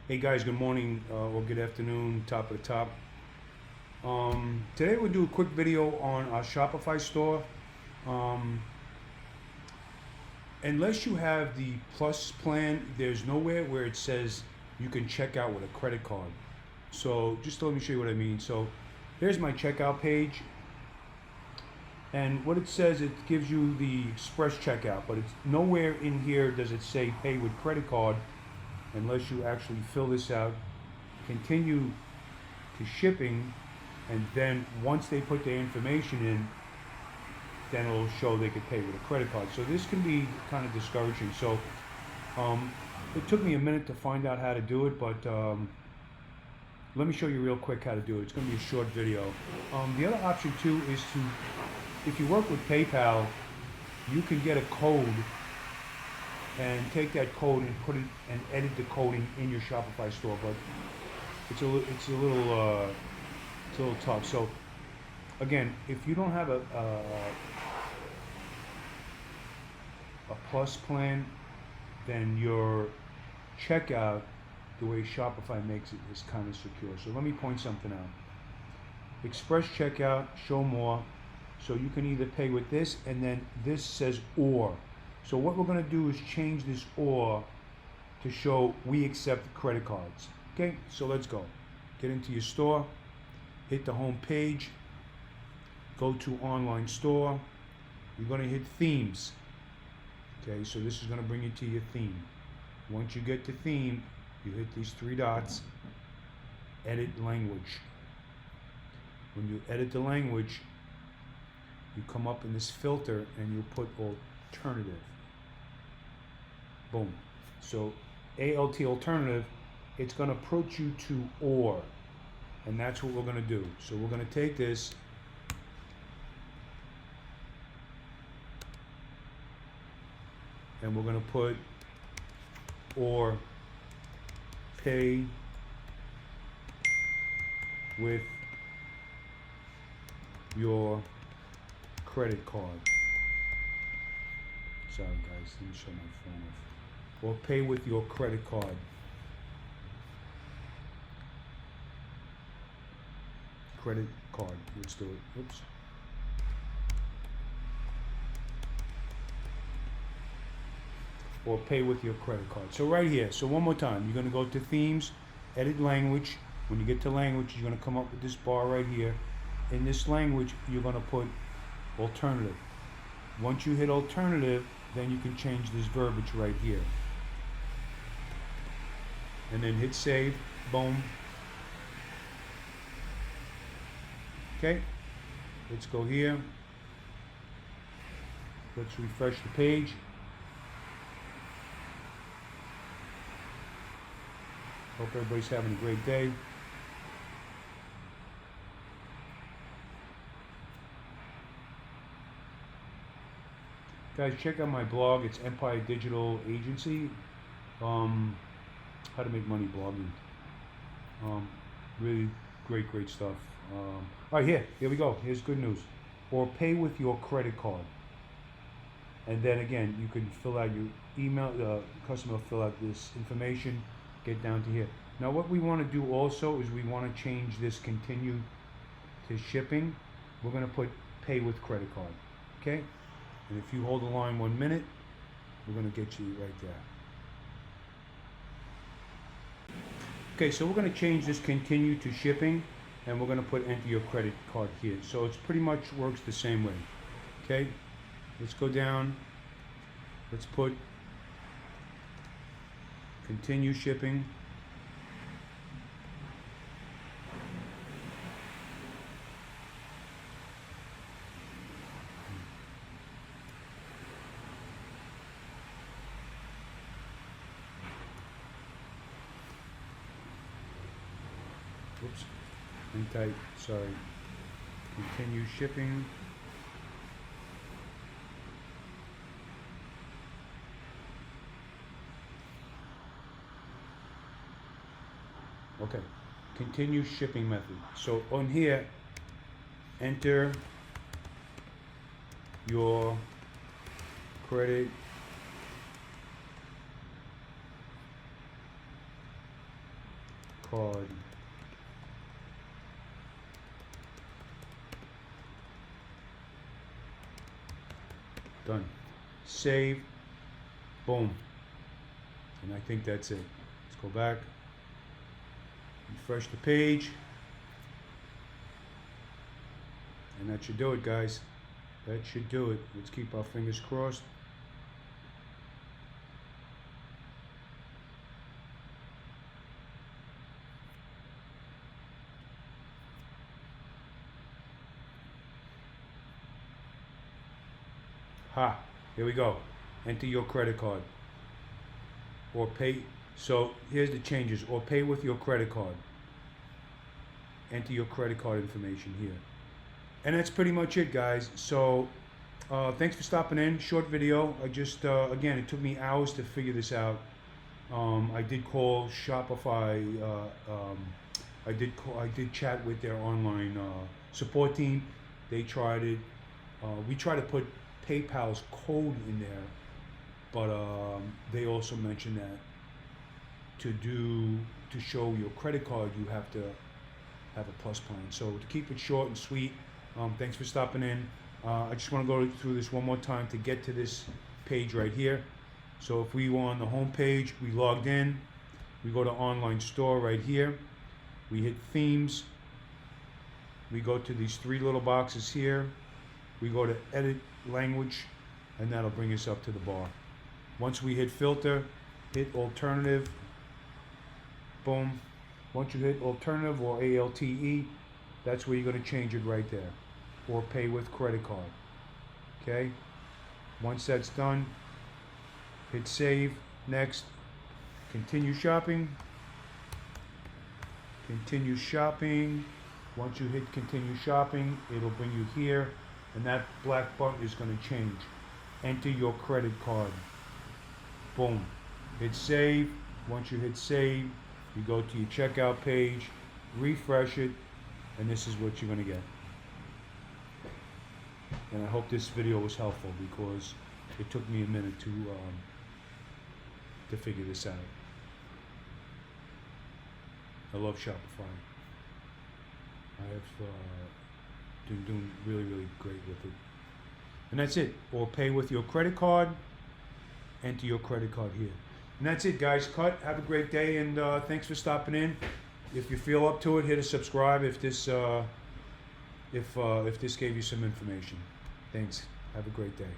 Hey guys, good morning or good afternoon, top of the top. Today we'll do a quick video on our Shopify store. Um, unless you have the Plus plan, there's nowhere where it says you can check out with a credit card. So just let me show you what I mean. So here's my checkout page. And what it says, it gives you the express checkout, but it's nowhere in here does it say pay with credit card unless you actually fill this out, continue to shipping, and then once they put their information in, then it'll show they could pay with a credit card. So this can be kind of discouraging. So it took me a minute to find out how to do it, but let me show you real quick how to do it. It's going to be a short video. The other option too is to, if you work with PayPal, you can get a code and take that code and put it and edit the coding in your Shopify store. But it's a little tough. So again, if you don't have a Plus plan, then your checkout, the way Shopify makes it, is kind of secure. So let me point something out. Express checkout, show more. So you can either pay with this, and then this says or. So what we're going to do is change this or to show we accept credit cards. Okay, so let's go. Get into your store, hit the home page, go to online store. You're going to hit themes. Okay, so this is going to bring you to your theme. Once you get to theme, you hit these three dots, edit language. When you edit the language, you come up in this filter and you put alternative. Boom. So ALT, alternative, it's going to put you to or, and that's what we're going to do. So we're going to take this and we're going to put or pay with your credit card. Sorry guys, let me show my phone off. Or pay with your credit card. Credit card, let's do it. Oops. Or pay with your credit card. So right here, so one more time, you're gonna go to themes, edit language. When you get to language, you're gonna come up with this bar right here. In this language, you're gonna put alternative. Once you hit alternative, then you can change this verbiage right here. And then hit save, boom. Okay, let's go here. Let's refresh the page. Hope everybody's having a great day. Guys, check out my blog. It's Empire Digital Agency. How to make money blogging. Really great stuff. All right, here we go. Here's good news. Or pay with your credit card. And then again, you can fill out your email. The customer will fill out this information. Get down to here. Now, what we want to do also is we want to change this continue to shipping. We're going to put pay with credit card. Okay. And if you hold the line 1 minute, we're going to get you right there. Okay, so we're going to change this continue to shipping, and we're going to put enter your credit card here. So it's pretty much works the same way. Okay, let's go down. Let's put continue shipping. Oops, and type, sorry, continue shipping. Okay, continue shipping method. So on here, enter your credit card. Done. Save. Boom. And I think that's it. Let's go back. Refresh the page. And that should do it, guys. That should do it. Let's keep our fingers crossed. Ha, here we go. Enter your credit card. Or pay, so here's the changes. Or pay with your credit card. Enter your credit card information here. And that's pretty much it, guys. So thanks for stopping in. Short video. I just, again, it took me hours to figure this out. I did call Shopify. I did chat with their online support team. They tried it. We tried to put PayPal's code in there, but they also mentioned that to show your credit card, you have to have a plus plan. So to keep it short and sweet, thanks for stopping in. I just want to go through this one more time to get to this page right here. So if we were on the home page, we logged in, we go to online store right here, we hit themes, we go to these three little boxes here, we go to edit language, and that'll bring us up to the bar. Once we hit filter, hit alternative, boom. Once you hit alternative or ALTE, that's where you're going to change it right there, or pay with credit card. Okay, once that's done, hit save, next, continue shopping, continue shopping. Once you hit continue shopping, it'll bring you here, and that black button is going to change. Enter your credit card. Boom. Hit save. Once you hit save, you go to your checkout page, refresh it, and this is what you're going to get. And I hope this video was helpful, because it took me a minute to figure this out. I love Shopify. I have been doing really, really great with it. And that's it. Or pay with your credit card. Enter your credit card here. And that's it, guys. Cut. Have a great day, and thanks for stopping in. If you feel up to it, hit a subscribe if this gave you some information. Thanks. Have a great day.